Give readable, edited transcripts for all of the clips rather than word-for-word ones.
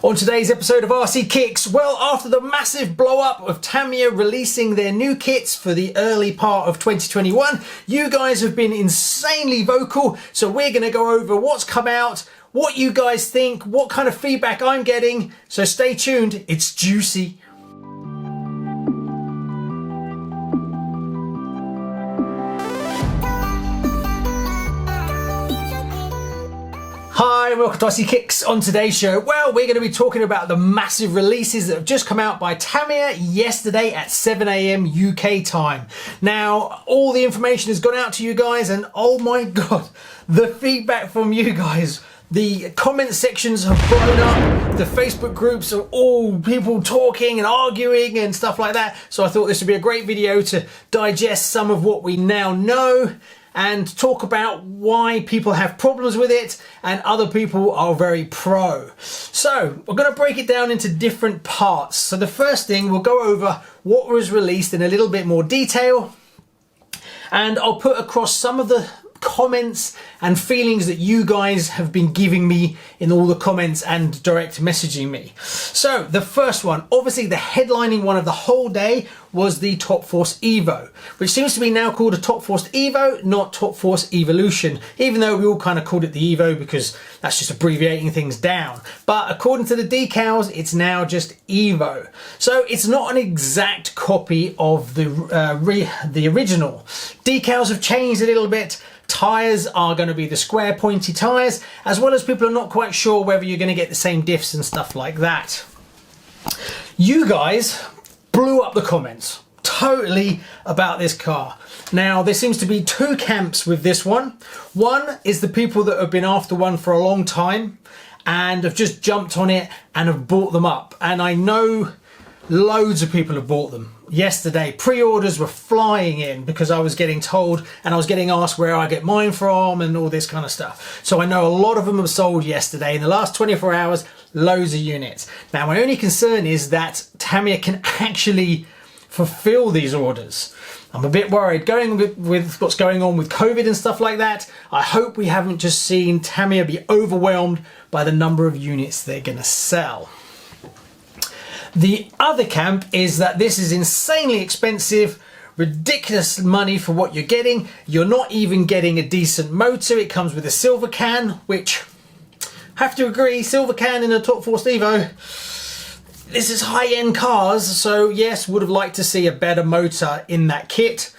On today's episode of RCKicks, well, after the massive blow up of Tamiya releasing their new kits for the early part of 2021, you guys have been insanely vocal, so we're going to go over what's come out, what you guys think, what kind of feedback I'm getting, so stay tuned, it's juicy. Hi, welcome to RCKicks. On today's show, well, we're going to be talking about the massive releases that have just come out by Tamiya yesterday at 7 AM UK time. Now, all the information has gone out to you guys and oh my god, the feedback from you guys. The comment sections have blown up, the Facebook groups are all people talking and arguing and stuff like that. So I thought this would be a great video to digest some of what we now know and talk about why people have problems with it and other people are very pro. So we're going to break it down into different parts. So the first thing, we'll go over what was released in a little bit more detail, and I'll put across some of the comments and feelings that you guys have been giving me in all the comments and direct messaging me. So the first one, obviously the headlining one of the whole day was the Top Force Evo, which seems to be now called a Top Force Evo, not Top Force Evolution, even though we all kind of called it the Evo because that's just abbreviating things down. But according to the decals, it's now just Evo. So it's not an exact copy of the original. Decals have changed a little bit. Tyres are going to be the square pointy tyres, as well as people are not quite sure whether you're going to get the same diffs and stuff like that. You guys blew up the comments totally about this car. Now there seems to be two camps with this one. One is the people that have been after one for a long time and have just jumped on it and have bought them up, and I know loads of people have bought them. Yesterday, pre-orders were flying in because I was getting told and I was getting asked where I get mine from and all this kind of stuff. So I know a lot of them have sold yesterday. In the last 24 hours, loads of units. Now, my only concern is that Tamiya can actually fulfill these orders. I'm a bit worried going with what's going on with COVID and stuff like that. I hope we haven't just seen Tamiya be overwhelmed by the number of units they're going to sell. The other camp is that this is insanely expensive, ridiculous money for what you're getting. You're not even getting a decent motor. It comes with a silver can, which I have to agree, silver can in a Top Force Evo. This is high-end cars, so yes, would have liked to see a better motor in that kit.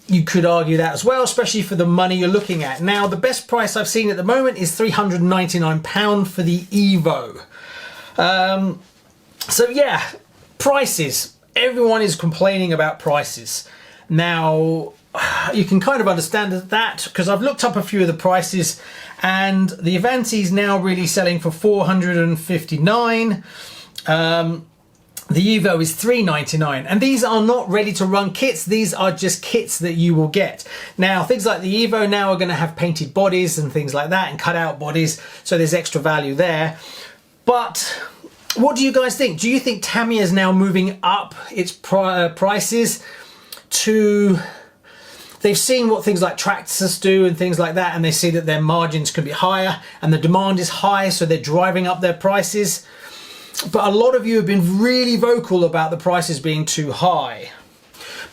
You could argue that as well, especially for the money you're looking at. Now, the best price I've seen at the moment is £399 for the Evo. So yeah, prices. Everyone is complaining about prices. Now, you can kind of understand that because I've looked up a few of the prices and the Avanti is now really selling for $459. The Evo is $399, and these are not ready to run kits. These are just kits that you will get. Now, things like the Evo now are going to have painted bodies and things like that and cut out bodies, so there's extra value there. But what do you guys think? Do you think Tamiya is now moving up its prices to... They've seen what things like Traxxas do and things like that, and they see that their margins could be higher and the demand is high, so they're driving up their prices. But a lot of you have been really vocal about the prices being too high.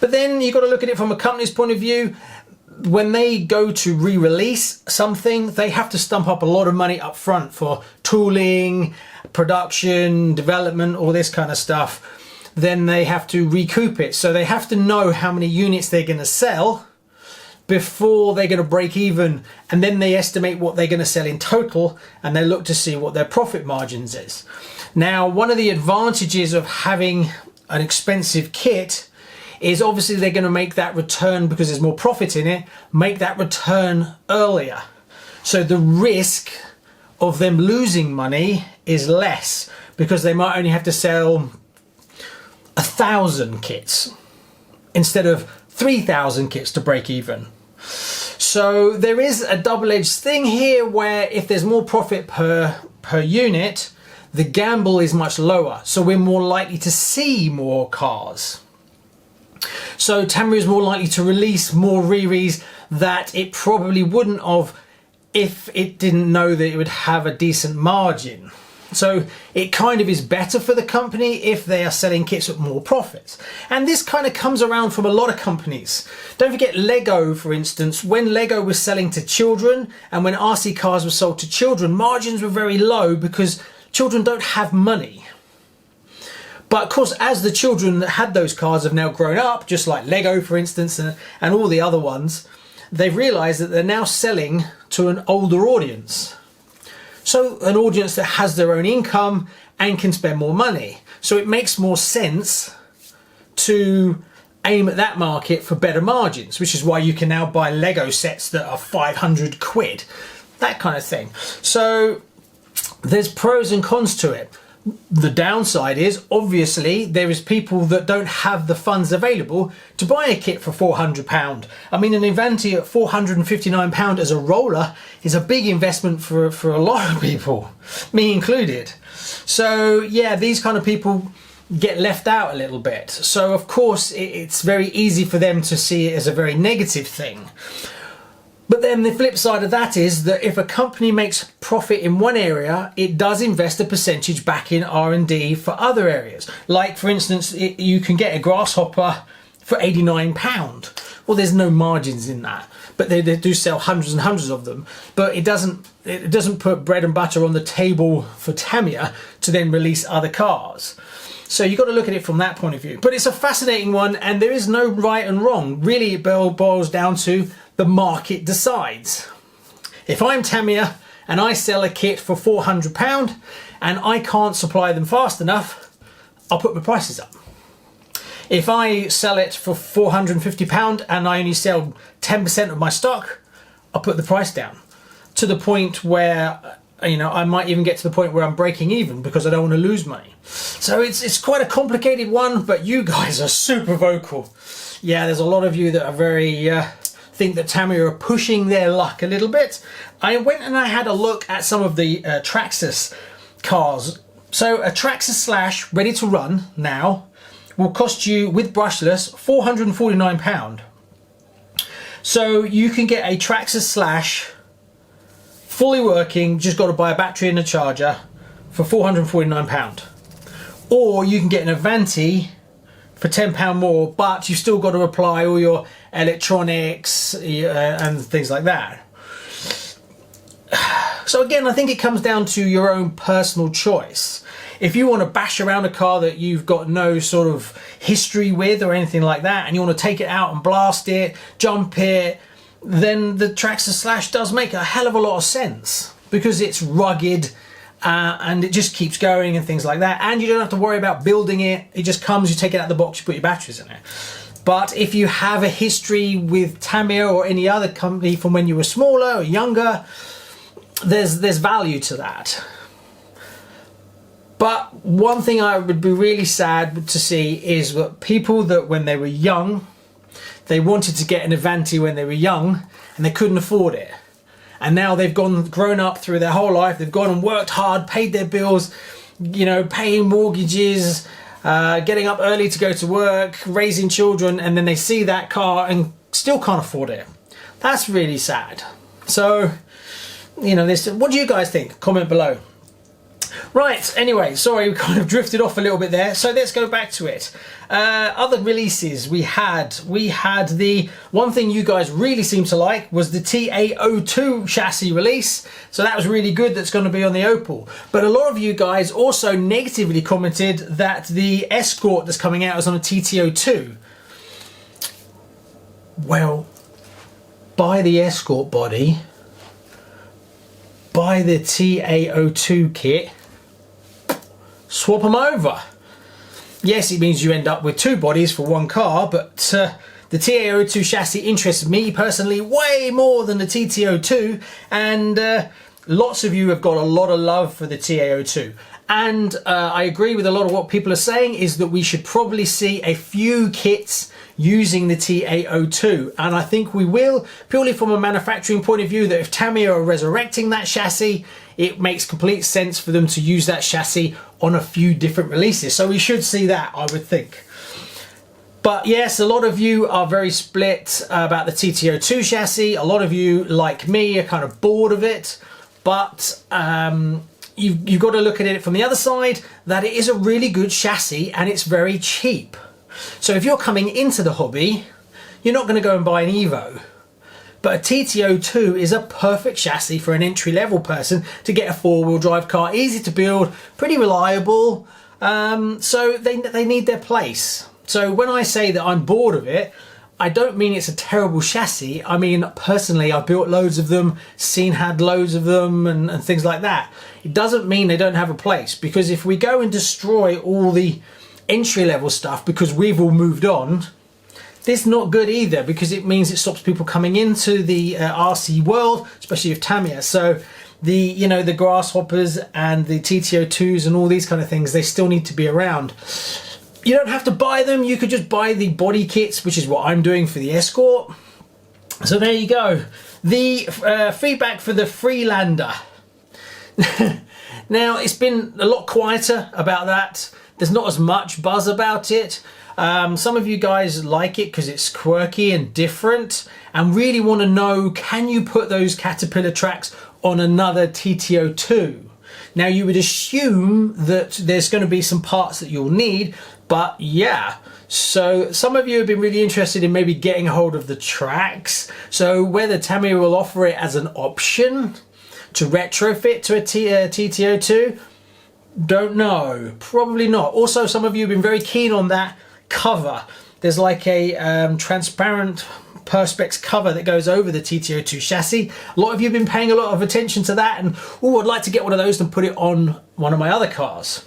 But then you've got to look at it from a company's point of view. When they go to re-release something, they have to stump up a lot of money up front for tooling, production, development, all this kind of stuff. Then they have to recoup it. So they have to know how many units they're going to sell before they're going to break even. And then they estimate what they're going to sell in total and they look to see what their profit margins is. Now, one of the advantages of having an expensive kit is obviously they're going to make that return, because there's more profit in it, make that return earlier. So the risk of them losing money is less because they might only have to sell 1,000 kits instead of 3,000 kits to break even. So there is a double-edged thing here where if there's more profit per unit, the gamble is much lower. So we're more likely to see more cars. So Tamiya is more likely to release more re-res that it probably wouldn't have if it didn't know that it would have a decent margin. So it kind of is better for the company if they are selling kits at more profits. And this kind of comes around from a lot of companies. Don't forget Lego, for instance. When Lego was selling to children and when RC cars were sold to children, margins were very low because children don't have money. But of course, as the children that had those cars have now grown up, just like Lego, for instance, and all the other ones, they've realized that they're now selling to an older audience. So an audience that has their own income and can spend more money. So it makes more sense to aim at that market for better margins, which is why you can now buy Lego sets that are 500 quid, that kind of thing. So there's pros and cons to it. The downside is, obviously, there is people that don't have the funds available to buy a kit for £400. I mean, an Avanti at £459 as a roller is a big investment for a lot of people, me included. So yeah, these kind of people get left out a little bit. So of course, it's very easy for them to see it as a very negative thing. But then the flip side of that is that if a company makes profit in one area, it does invest a percentage back in R&D for other areas. Like, for instance, you can get a Grasshopper for £89. Well, there's no margins in that, but they do sell hundreds and hundreds of them. But it doesn't put bread and butter on the table for Tamiya to then release other cars. So you've got to look at it from that point of view. But it's a fascinating one, and there is no right and wrong. Really, it boils down to the market decides. If I'm Tamiya and I sell a kit for £400 and I can't supply them fast enough, I'll put my prices up. If I sell it for £450 and I only sell 10% of my stock, I'll put the price down to the point where, you know, I might even get to the point where I'm breaking even because I don't want to lose money. So it's quite a complicated one, but you guys are super vocal. Yeah, there's a lot of you that are very think that Tamiya are pushing their luck a little bit. I went and I had a look at some of the Traxxas cars. So a Traxxas Slash ready to run now will cost you, with brushless, £449. So you can get a Traxxas Slash fully working, just got to buy a battery and a charger for £449. Or you can get an Avanti for £10 more, but you've still got to apply all your electronics and things like that. So again, I think it comes down to your own personal choice. If you want to bash around a car that you've got no sort of history with or anything like that, and you want to take it out and blast it, jump it, then the Traxxas Slash does make a hell of a lot of sense because it's rugged and it just keeps going and things like that, and you don't have to worry about building it. It just comes, you take it out of the box, you put your batteries in it. But if you have a history with Tamiya or any other company from when you were smaller or younger, there's value to that. But one thing I would be really sad to see is that people that when they were young, they wanted to get an Avanti when they were young and they couldn't afford it. And now they've grown up through their whole life, they've gone and worked hard, paid their bills, you know, paying mortgages, getting up early to go to work, raising children, and then they see that car and still can't afford it. That's really sad. So, you know, what do you guys think? Comment below. Right, anyway, sorry, we kind of drifted off a little bit there, so let's go back to it. Other releases we had the one thing you guys really seem to like was the T02 chassis release, so that was really good. That's going to be on the Opel. But a lot of you guys also negatively commented that the Escort that's coming out is on a T02. Well, buy the Escort body, buy the T02 kit, swap them over. Yes, it means you end up with two bodies for one car, but the T02 chassis interests me personally way more than the T02, and lots of you have got a lot of love for the T02. And I agree with a lot of what people are saying is that we should probably see a few kits using the T02, and I think we will, purely from a manufacturing point of view, that if Tamiya are resurrecting that chassis, it makes complete sense for them to use that chassis on a few different releases. So we should see that, I would think. But yes, a lot of you are very split about the T02 chassis. A lot of you, like me, are kind of bored of it. But you've got to look at it from the other side, that it is a really good chassis and it's very cheap. So if you're coming into the hobby, you're not going to go and buy an Evo. But a T02 is a perfect chassis for an entry-level person to get a four-wheel drive car, easy to build, pretty reliable, so they need their place. So when I say that I'm bored of it, I don't mean it's a terrible chassis. I mean, personally, I've built loads of them, had loads of them and things like that. It doesn't mean they don't have a place, because if we go and destroy all the entry-level stuff because we've all moved on, this is not good either, because it means it stops people coming into the RC world, especially with Tamiya. So the Grasshoppers and the T02s and all these kind of things, they still need to be around. You don't have to buy them. You could just buy the body kits, which is what I'm doing for the Escort. So there you go. The feedback for the Freelander. Now, it's been a lot quieter about that. There's not as much buzz about it. Some of you guys like it because it's quirky and different and really want to know, can you put those Caterpillar tracks on another T02? Now, you would assume that there's going to be some parts that you'll need, but yeah. So some of you have been really interested in maybe getting a hold of the tracks. So whether Tamiya will offer it as an option to retrofit to a T02, don't know, probably not. Also, some of you have been very keen on that cover. There's like a transparent perspex cover that goes over the T02 chassis. A lot of you have been paying a lot of attention to that, and oh, I'd like to get one of those and put it on one of my other cars.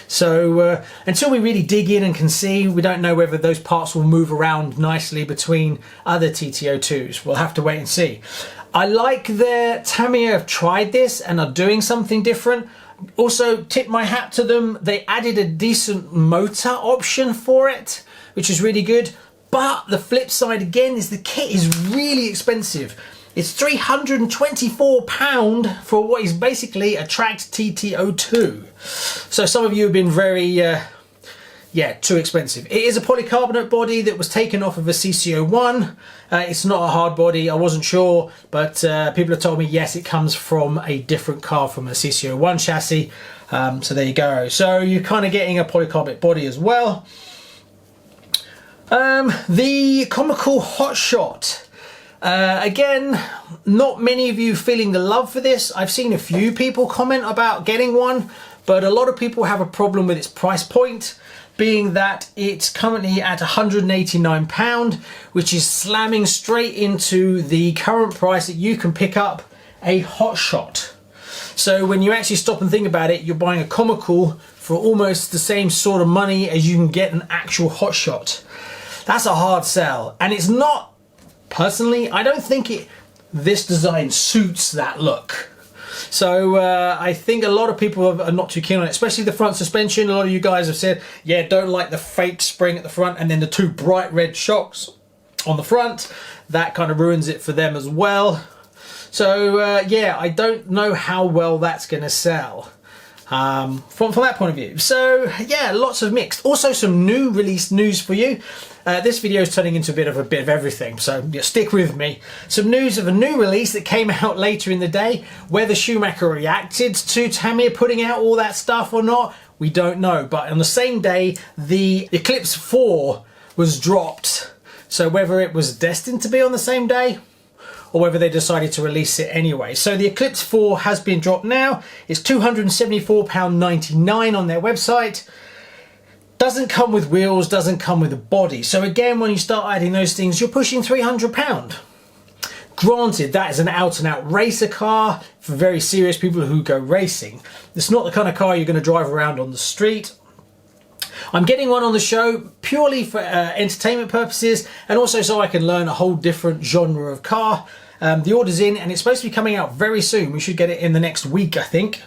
So until we really dig in and can see, we don't know whether those parts will move around nicely between other T02s. We'll have to wait and see. I like that Tamiya have tried this and are doing something different. Also, tip my hat to them. They added a decent motor option for it, which is really good. But the flip side again is the kit is really expensive. It's £324 for what is basically a tracked T02. So some of you have been very, yeah, too expensive. It is a polycarbonate body that was taken off of a CC01. It's not a hard body, I wasn't sure, but people have told me, yes, it comes from a different car, from a CC01 chassis. So there you go. So you're kind of getting a polycarbonate body as well. The Comical Hotshot. Again, not many of you feeling the love for this. I've seen a few people comment about getting one, but a lot of people have a problem with its price point, being that it's currently at £189, which is slamming straight into the current price that you can pick up a Hotshot. So when you actually stop and think about it, you're buying a Comical for almost the same sort of money as you can get an actual Hotshot. That's a hard sell, and it's not. Personally, I don't think this design suits that look. So I think a lot of people are not too keen on it, especially the front suspension. A lot of you guys have said, yeah, don't like the fake spring at the front and then the two bright red shocks on the front. That kind of ruins it for them as well. So yeah, I don't know how well that's going to sell from that point of view. So yeah, lots of mixed. Also some new release news for you. This video is turning into a bit of everything, so yeah, stick with me. Some news of a new release that came out later in the day. Whether Schumacher reacted to Tamiya putting out all that stuff or not, we don't know. But on the same day, the Eclipse 4 was dropped. So whether it was destined to be on the same day, or whether they decided to release it anyway. So the Eclipse 4 has been dropped now. It's £274.99 on their website. Doesn't come with wheels, doesn't come with a body. So again, when you start adding those things, you're pushing £300. Granted, that is an out-and-out racer car for very serious people who go racing. It's not the kind of car you're going to drive around on the street. I'm getting one on the show purely for entertainment purposes, and also so I can learn a whole different genre of car. The order's in, and it's supposed to be coming out very soon. We should get it in the next week, I think.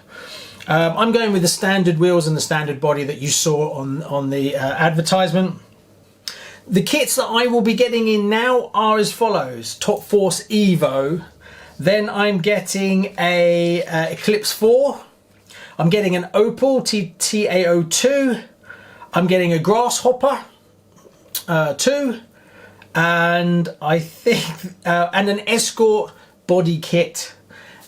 I'm going with the standard wheels and the standard body that you saw on the advertisement. The kits that I will be getting in now are as follows. Top Force Evo. Then I'm getting a Eclipse 4. I'm getting an Opel T02. I'm getting a Grasshopper 2. And I think, and an Escort body kit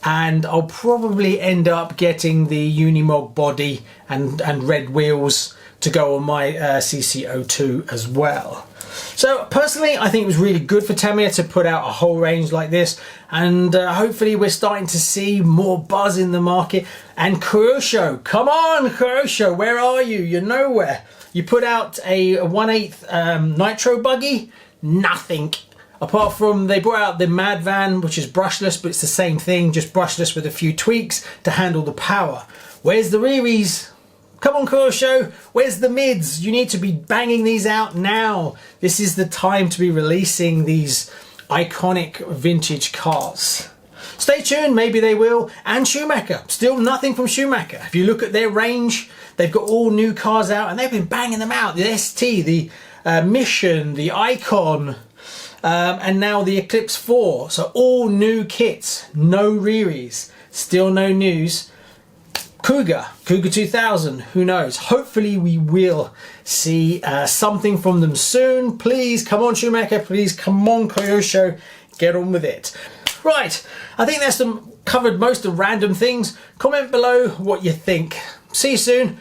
and I'll probably end up getting the Unimog body and red wheels to go on my CC02 as well. So personally, I think it was really good for Tamiya to put out a whole range like this, and hopefully we're starting to see more buzz in the market. And Koyosho, come on Koyosho, where are you? You're nowhere. You put out a 1/8 nitro buggy, nothing. Apart from they brought out the Mad Van, which is brushless, but it's the same thing, just brushless with a few tweaks to handle the power. Where's the rearies? Come on Koyosho, where's the mids? You need to be banging these out now. This is the time to be releasing these iconic vintage cars. Stay tuned, maybe they will. And Schumacher, still nothing from Schumacher. If you look at their range, they've got all new cars out and they've been banging them out. The ST, the Mission, the Icon, and now the Eclipse 4. So all new kits, no rearies, still no news. Cougar 2000, who knows? Hopefully we will see something from them soon. Please, come on Schumacher, please, come on Koyosho, get on with it. Right, I think that's covered most of random things. Comment below what you think. See you soon.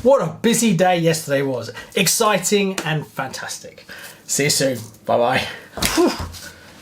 What a busy day yesterday was. Exciting and fantastic. See you soon. Bye-bye.